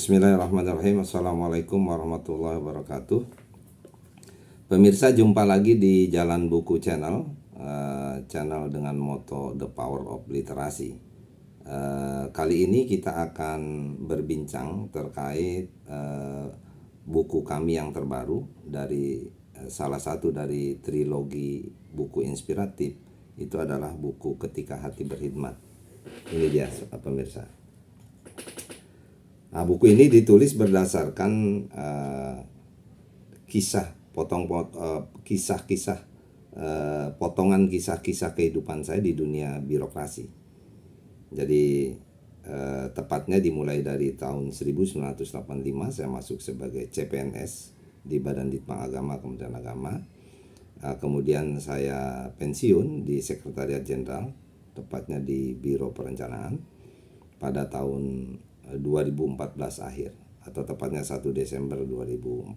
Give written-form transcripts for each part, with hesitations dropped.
Bismillahirrahmanirrahim. Assalamualaikum warahmatullahi wabarakatuh. Pemirsa, jumpa lagi di Jalan Buku Channel, channel dengan moto The Power of Literasi. Kali ini kita akan berbincang terkait buku kami yang terbaru dari salah satu dari trilogi buku inspiratif. Itu adalah buku Ketika Hati Berkhidmat. Ini dia, pemirsa. Nah, buku ini ditulis berdasarkan potongan kisah-kisah kehidupan saya di dunia birokrasi. Jadi tepatnya dimulai dari tahun 1985 saya masuk sebagai CPNS di Badan Ditpang Agama Kementerian Agama. Kemudian saya pensiun di Sekretariat Jenderal, tepatnya di Biro Perencanaan pada tahun 2014 akhir, atau tepatnya 1 Desember 2014.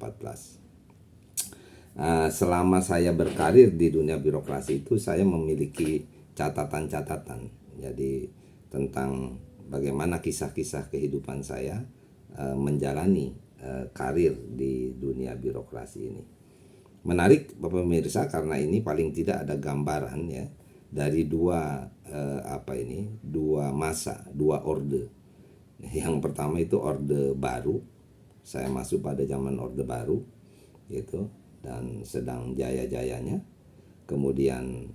Selama saya berkarir di dunia birokrasi itu saya memiliki catatan-catatan, jadi tentang bagaimana kisah-kisah kehidupan saya menjalani karir di dunia birokrasi ini. Menarik pemirsa, karena ini paling tidak ada gambaran ya dari dua masa, dua orde. Yang pertama itu Orde Baru. Saya masuk pada zaman Orde Baru gitu, dan sedang jaya-jayanya. Kemudian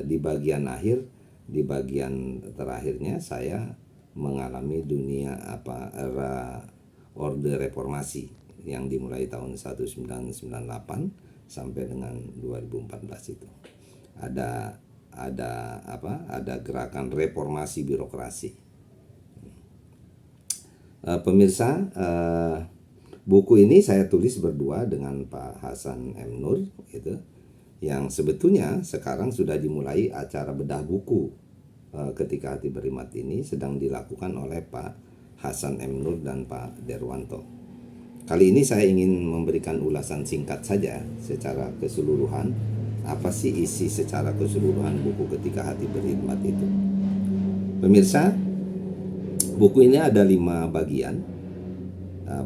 di bagian bagian terakhirnya saya mengalami dunia era Orde Reformasi yang dimulai tahun 1998 sampai dengan 2014 itu. Ada gerakan reformasi birokrasi. Pemirsa, buku ini saya tulis berdua dengan Pak Hasan M. Nur gitu, yang sebetulnya sekarang sudah dimulai acara bedah buku Ketika Hati Berkhidmat ini sedang dilakukan oleh Pak Hasan M. Nur dan Pak Derwanto. Kali ini saya ingin memberikan ulasan singkat saja secara keseluruhan apa sih isi secara keseluruhan buku Ketika Hati Berkhidmat itu. Pemirsa, buku ini ada 5 bagian.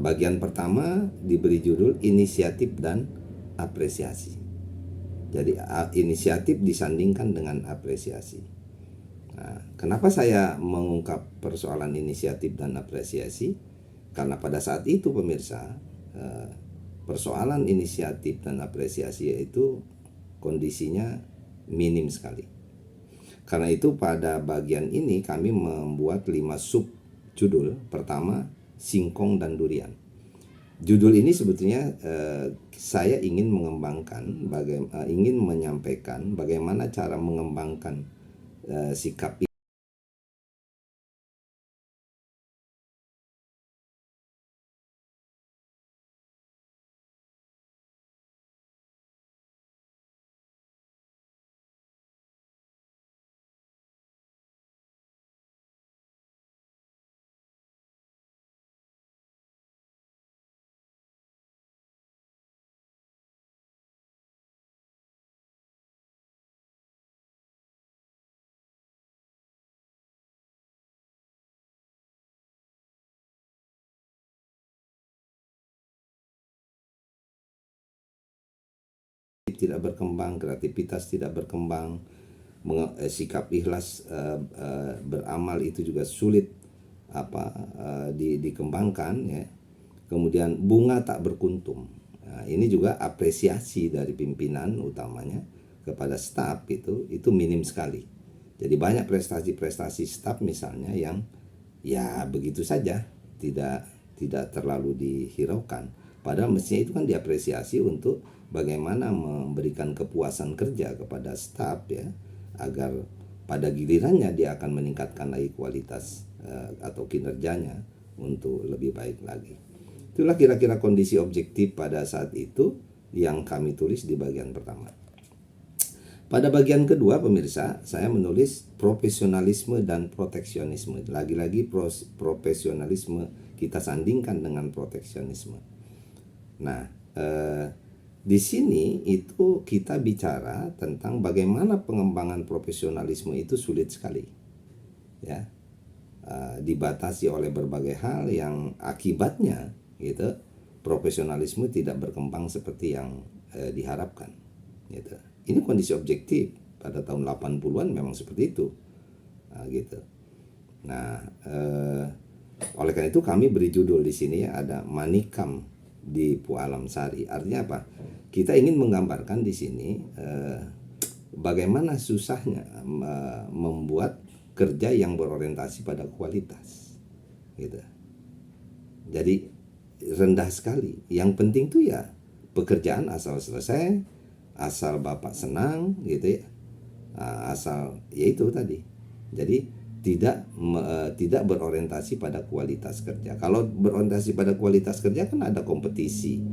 Bagian pertama diberi judul Inisiatif dan Apresiasi. Jadi inisiatif disandingkan dengan apresiasi. Kenapa saya mengungkap persoalan inisiatif dan apresiasi? Karena pada saat itu pemirsa, persoalan inisiatif dan apresiasi itu kondisinya minim sekali. Karena itu pada bagian ini kami membuat 5 sub judul. Pertama, Singkong dan Durian. Judul ini sebetulnya saya ingin menyampaikan bagaimana cara mengembangkan sikap tidak berkembang, kreativitas tidak berkembang, sikap ikhlas beramal itu juga sulit dikembangkan ya. Kemudian bunga tak berkuntum. Nah, ini juga apresiasi dari pimpinan utamanya kepada staf itu minim sekali. Jadi banyak prestasi-prestasi staf misalnya yang ya begitu saja, tidak terlalu dihiraukan. Padahal mestinya itu kan diapresiasi untuk bagaimana memberikan kepuasan kerja kepada staf ya, agar pada gilirannya dia akan meningkatkan lagi kualitas atau kinerjanya untuk lebih baik lagi. Itulah kira-kira kondisi objektif pada saat itu yang kami tulis di bagian pertama. Pada bagian kedua pemirsa, saya menulis profesionalisme dan proteksionisme. Lagi-lagi profesionalisme kita sandingkan dengan proteksionisme. Nah, di sini itu kita bicara tentang bagaimana pengembangan profesionalisme itu sulit sekali, ya. dibatasi oleh berbagai hal yang akibatnya gitu profesionalisme tidak berkembang seperti yang diharapkan gitu. Ini kondisi objektif pada tahun 80-an memang seperti itu gitu. Nah, oleh karena itu kami beri judul di sini ada Manikam di Pualam Sari. Artinya apa? Kita ingin menggambarkan di sini bagaimana susahnya membuat kerja yang berorientasi pada kualitas gitu. Jadi rendah sekali. Yang penting tuh ya pekerjaan asal selesai, asal Bapak senang gitu ya. Asal ya itu tadi. Jadi tidak berorientasi pada kualitas kerja. Kalau berorientasi pada kualitas kerja kan ada kompetisi,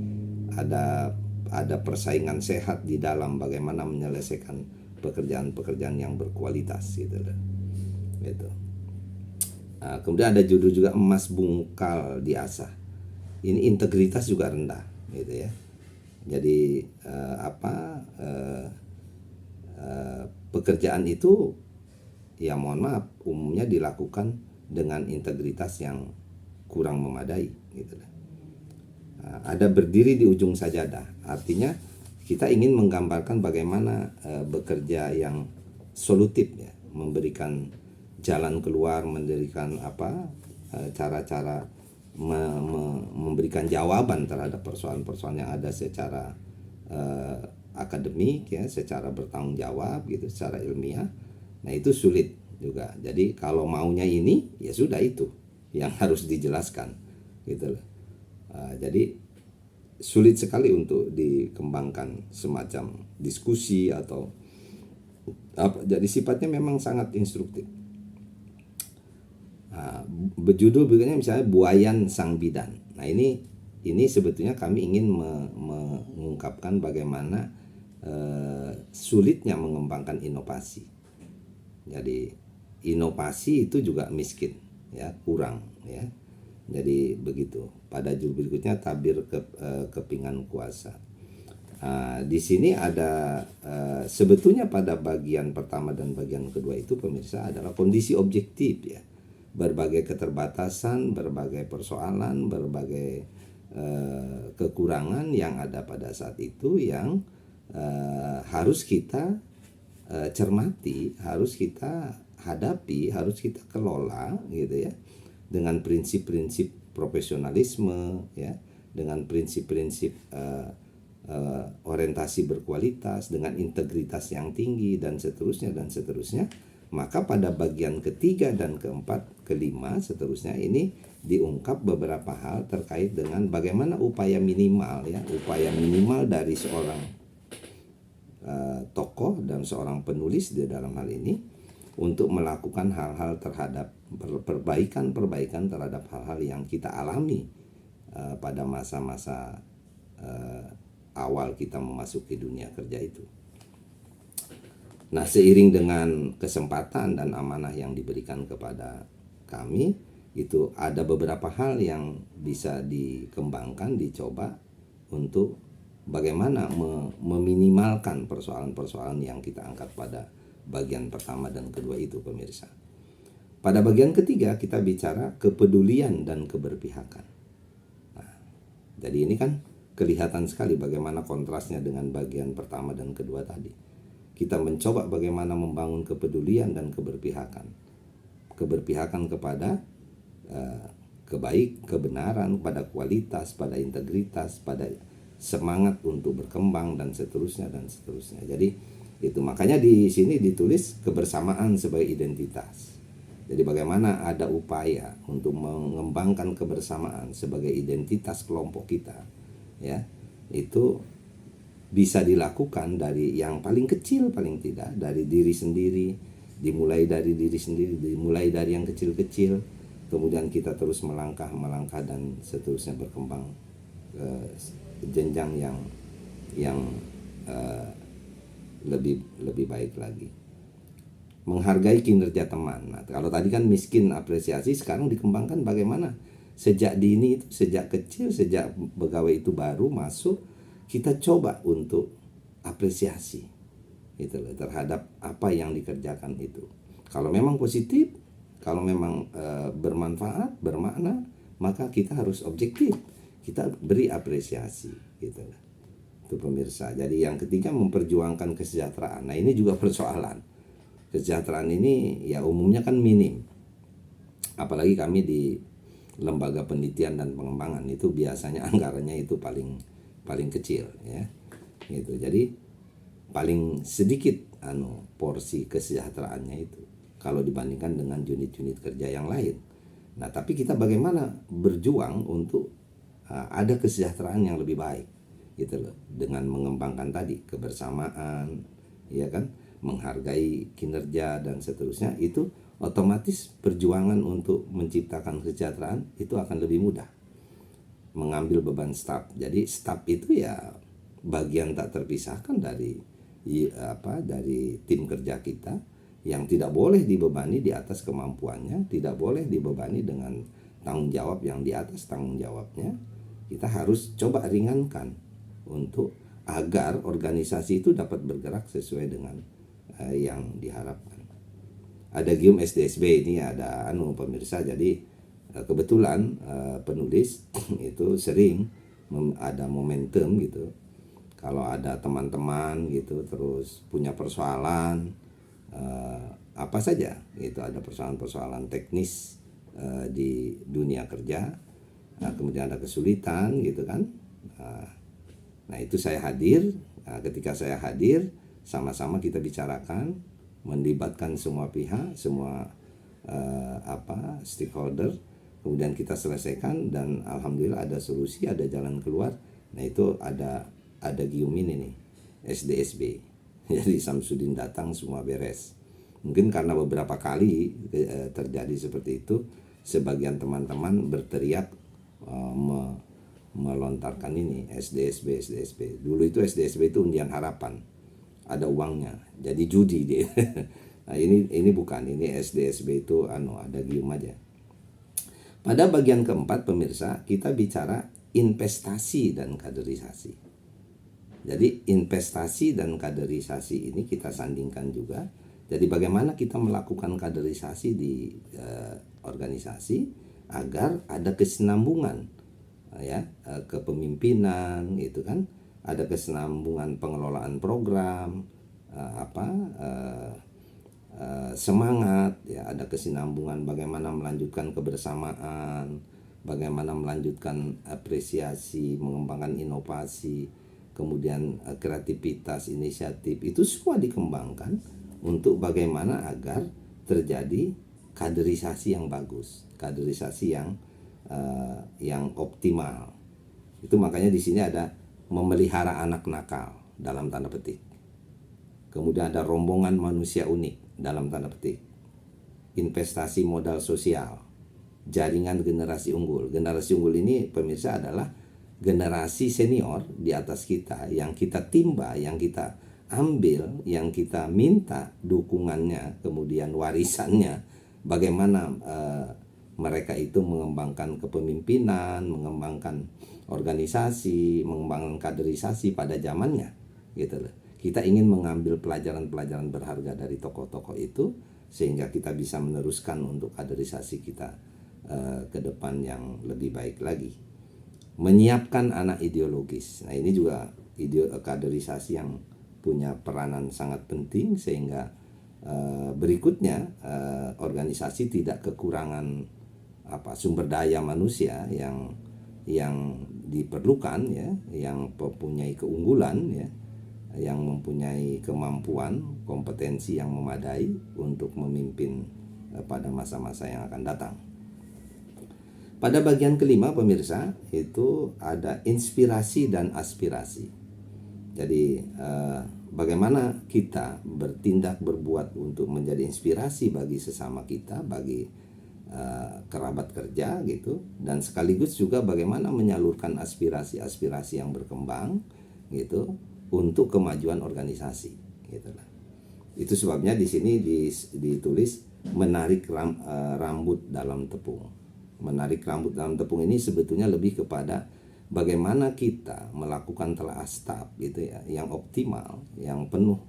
ada persaingan sehat di dalam bagaimana menyelesaikan pekerjaan-pekerjaan yang berkualitas gitu. Gitu. Kemudian ada judul juga emas bungkal diasah. Ini integritas juga rendah, gitu ya. Jadi pekerjaan itu ya mohon maaf umumnya dilakukan dengan integritas yang kurang memadai, gitu. Ada berdiri di ujung sajadah, artinya kita ingin menggambarkan bagaimana bekerja yang solutif ya, memberikan jalan keluar, mendirikan cara-cara memberikan jawaban terhadap persoalan-persoalan yang ada secara akademik ya, secara bertanggung jawab gitu, secara ilmiah. Nah itu sulit juga. Jadi kalau maunya ini ya sudah itu yang harus dijelaskan gitu loh. Jadi sulit sekali untuk dikembangkan semacam diskusi atau apa. Jadi sifatnya memang sangat instruktif. Berjudul berikutnya misalnya Buayan Sang Bidan. Nah ini sebetulnya kami ingin mengungkapkan bagaimana sulitnya mengembangkan inovasi. Jadi inovasi itu juga miskin ya, kurang ya. Jadi begitu. Pada judul berikutnya Tabir Kepingan Kuasa. Di sini ada sebetulnya pada bagian pertama dan bagian kedua itu pemirsa adalah kondisi objektif ya. Berbagai keterbatasan, berbagai persoalan, berbagai kekurangan yang ada pada saat itu yang harus kita cermati, harus kita hadapi, harus kita kelola gitu ya, dengan prinsip-prinsip profesionalisme ya, dengan prinsip-prinsip orientasi berkualitas, dengan integritas yang tinggi dan seterusnya dan seterusnya. Maka pada bagian ketiga dan keempat, kelima seterusnya ini diungkap beberapa hal terkait dengan bagaimana upaya minimal ya, upaya minimal dari seorang tokoh dan seorang penulis di dalam hal ini untuk melakukan hal-hal terhadap perbaikan terhadap hal-hal yang kita alami pada masa-masa awal kita memasuki dunia kerja itu. Nah, seiring dengan kesempatan dan amanah yang diberikan kepada kami, itu ada beberapa hal yang bisa dikembangkan, dicoba untuk bagaimana meminimalkan persoalan-persoalan yang kita angkat pada bagian pertama dan kedua itu, pemirsa. Pada bagian ketiga kita bicara kepedulian dan keberpihakan. Nah, jadi ini kan kelihatan sekali bagaimana kontrasnya dengan bagian pertama dan kedua tadi. Kita mencoba bagaimana membangun kepedulian dan keberpihakan. Keberpihakan kepada kebenaran, pada kualitas, pada integritas, pada semangat untuk berkembang dan seterusnya dan seterusnya. Jadi itu makanya di sini ditulis kebersamaan sebagai identitas. Jadi bagaimana ada upaya untuk mengembangkan kebersamaan sebagai identitas kelompok kita, ya, itu bisa dilakukan dari yang paling kecil, paling tidak dari diri sendiri, dimulai dari diri sendiri, dimulai dari yang kecil-kecil, kemudian kita terus melangkah dan seterusnya berkembang ke jenjang yang lebih baik lagi. Menghargai kinerja teman. Nah, kalau tadi kan miskin apresiasi, sekarang dikembangkan bagaimana sejak dini itu, sejak kecil, sejak pegawai itu baru masuk, kita coba untuk apresiasi gitu loh, terhadap apa yang dikerjakan itu. Kalau memang positif, Kalau memang bermanfaat, bermakna, maka kita harus objektif. Kita beri apresiasi gitu. Itu pemirsa. Jadi yang ketiga, memperjuangkan kesejahteraan. Nah, ini juga persoalan. Kesejahteraan ini ya umumnya kan minim. Apalagi kami di lembaga penelitian dan pengembangan itu biasanya anggarannya itu paling kecil ya. Gitu. Jadi paling sedikit porsi kesejahteraannya itu kalau dibandingkan dengan unit-unit kerja yang lain. Nah, tapi kita bagaimana berjuang untuk ada kesejahteraan yang lebih baik gitu loh, dengan mengembangkan tadi kebersamaan, ya kan, menghargai kinerja dan seterusnya. Itu otomatis perjuangan untuk menciptakan kesejahteraan itu akan lebih mudah. Mengambil beban staf. Jadi staf itu ya bagian tak terpisahkan dari tim kerja kita, yang tidak boleh dibebani di atas kemampuannya, tidak boleh dibebani dengan tanggung jawab yang di atas tanggung jawabnya. Kita harus coba ringankan untuk agar organisasi itu dapat bergerak sesuai dengan yang diharapkan. Ada Gium SDSB ini, ada pemirsa. Jadi kebetulan penulis itu sering ada momentum gitu. Kalau ada teman-teman gitu terus punya persoalan apa saja, itu ada persoalan-persoalan teknis di dunia kerja, kemudian ada kesulitan gitu kan. Nah, itu saya hadir. Ketika saya hadir, sama-sama kita bicarakan, melibatkan semua pihak, semua stakeholder, kemudian kita selesaikan dan alhamdulillah ada solusi, ada jalan keluar. Nah, itu ada Gium ini nih, SDSB. Jadi Samsudin datang semua beres. Mungkin karena beberapa kali terjadi seperti itu, sebagian teman-teman berteriak melontarkan ini SDSB. Dulu itu SDSB itu undian harapan, ada uangnya, jadi judi dia. Nah, ini bukan, ini SDSB itu ada Gium aja. Pada bagian keempat pemirsa, kita bicara investasi dan kaderisasi. Jadi investasi dan kaderisasi ini kita sandingkan juga. Jadi bagaimana kita melakukan kaderisasi di organisasi agar ada kesinambungan ya, kepemimpinan gitu kan, ada kesinambungan pengelolaan program, semangat ya, ada kesinambungan bagaimana melanjutkan kebersamaan, bagaimana melanjutkan apresiasi, mengembangkan inovasi, kemudian kreativitas, inisiatif, itu semua dikembangkan untuk bagaimana agar terjadi kaderisasi yang bagus, kaderisasi yang optimal. Itu makanya di sini ada memelihara anak nakal dalam tanda petik. Kemudian ada rombongan manusia unik dalam tanda petik. Investasi modal sosial, jaringan generasi unggul. Generasi unggul ini pemirsa adalah generasi senior di atas kita, yang kita timba, yang kita ambil, yang kita minta dukungannya, kemudian warisannya, bagaimana mereka itu mengembangkan kepemimpinan, mengembangkan organisasi, mengembangkan kaderisasi pada zamannya gitu loh. Kita ingin mengambil pelajaran-pelajaran berharga dari tokoh-tokoh itu sehingga kita bisa meneruskan untuk kaderisasi kita ke depan yang lebih baik lagi. Menyiapkan anak ideologis. Nah, ini juga kaderisasi yang punya peranan sangat penting sehingga berikutnya organisasi tidak kekurangan sumber daya manusia yang diperlukan ya, yang mempunyai keunggulan ya, yang mempunyai kemampuan, kompetensi yang memadai untuk memimpin pada masa-masa yang akan datang. Pada bagian kelima pemirsa, itu ada inspirasi dan aspirasi. Jadi bagaimana kita bertindak, berbuat untuk menjadi inspirasi bagi sesama kita, bagi kerabat kerja gitu, dan sekaligus juga bagaimana menyalurkan aspirasi-aspirasi yang berkembang gitu untuk kemajuan organisasi gitu lah. Itu sebabnya di sini ditulis menarik rambut dalam tepung. Menarik rambut dalam tepung ini sebetulnya lebih kepada bagaimana kita melakukan telaah staf gitu ya, yang optimal, yang penuh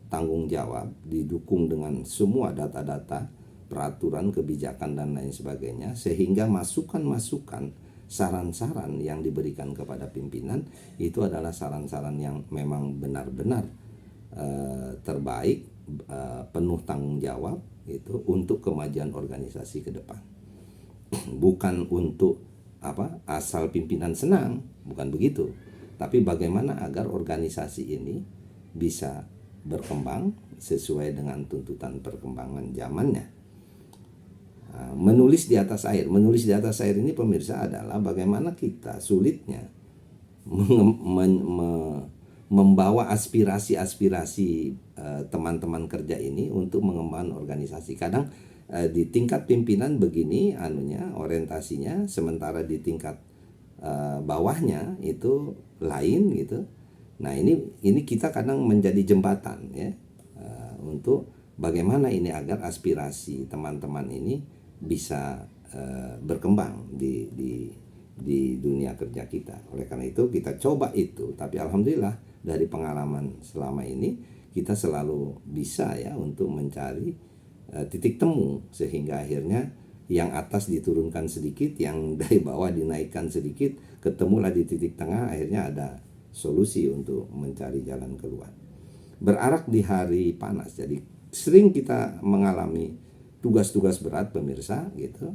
tanggung jawab, didukung dengan semua data-data peraturan, kebijakan dan lain sebagainya, sehingga masukan-masukan, saran-saran yang diberikan kepada pimpinan itu adalah saran-saran yang memang benar-benar terbaik, penuh tanggung jawab itu untuk kemajuan organisasi ke depan. Bukan untuk asal pimpinan senang, bukan begitu. Tapi bagaimana agar organisasi ini bisa berkembang sesuai dengan tuntutan perkembangan zamannya. Menulis di atas air ini pemirsa adalah bagaimana kita sulitnya membawa aspirasi-aspirasi teman-teman kerja ini untuk mengembangkan organisasi. Kadang di tingkat pimpinan begini orientasinya, sementara di tingkat bawahnya itu lain gitu. Nah ini kita kadang menjadi jembatan ya untuk bagaimana ini agar aspirasi teman-teman ini bisa berkembang di dunia kerja kita. Oleh karena itu kita coba itu, tapi alhamdulillah dari pengalaman selama ini kita selalu bisa ya untuk mencari titik temu, sehingga akhirnya yang atas diturunkan sedikit, yang dari bawah dinaikkan sedikit, ketemulah di titik tengah, akhirnya ada solusi untuk mencari jalan keluar. Berarak di hari panas, jadi sering kita mengalami tugas-tugas berat pemirsa gitu,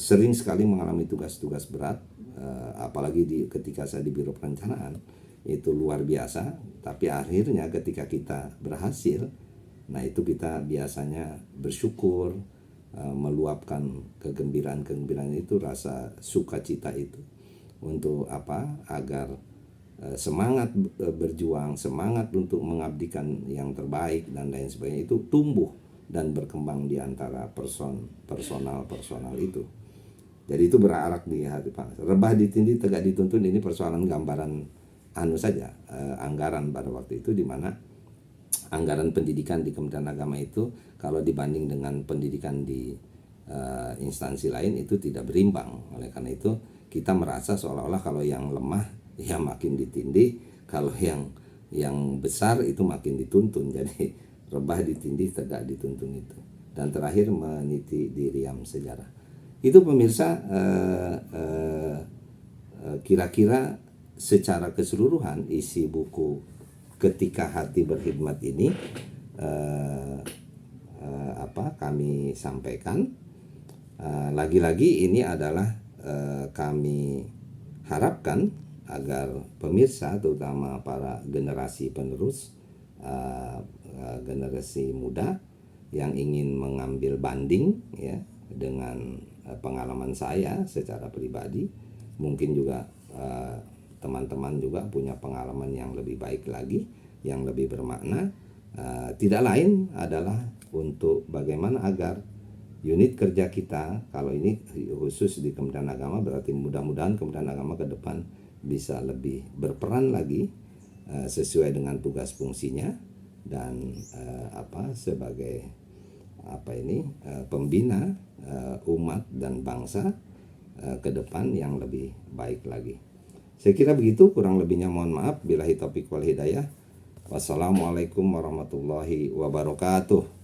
sering sekali mengalami tugas-tugas berat, apalagi ketika saya di Biro Perencanaan itu luar biasa. Tapi akhirnya ketika kita berhasil, nah itu kita biasanya bersyukur, meluapkan kegembiraan itu, rasa sukacita itu untuk agar semangat berjuang, semangat untuk mengabdikan yang terbaik dan lain sebagainya itu tumbuh dan berkembang di antara personal itu. Jadi itu berarak di hati panas. Rebah ditindih, tegak dituntun, ini persoalan gambaran saja, anggaran pada waktu itu, di mana anggaran pendidikan di Kementerian Agama itu kalau dibanding dengan pendidikan di instansi lain itu tidak berimbang. Oleh karena itu kita merasa seolah-olah kalau yang lemah ya makin ditindih, kalau yang besar itu makin dituntun. Jadi rebah ditindih, tegak dituntun itu. Dan terakhir meniti di riam sejarah. Itu pemirsa kira-kira secara keseluruhan isi buku Ketika Hati Berkhidmat ini kami sampaikan. Lagi-lagi ini adalah kami harapkan agar pemirsa, terutama para generasi penerus, generasi muda yang ingin mengambil banding ya dengan pengalaman saya secara pribadi, mungkin juga teman-teman juga punya pengalaman yang lebih baik lagi, yang lebih bermakna, tidak lain adalah untuk bagaimana agar unit kerja kita, kalau ini khusus di Kementerian Agama, berarti mudah-mudahan Kementerian Agama ke depan bisa lebih berperan lagi sesuai dengan tugas fungsinya, dan sebagai pembina umat dan bangsa ke depan yang lebih baik lagi. Saya kira begitu, kurang lebihnya mohon maaf. Billahi taufiq wal hidayah. Wassalamualaikum warahmatullahi wabarakatuh.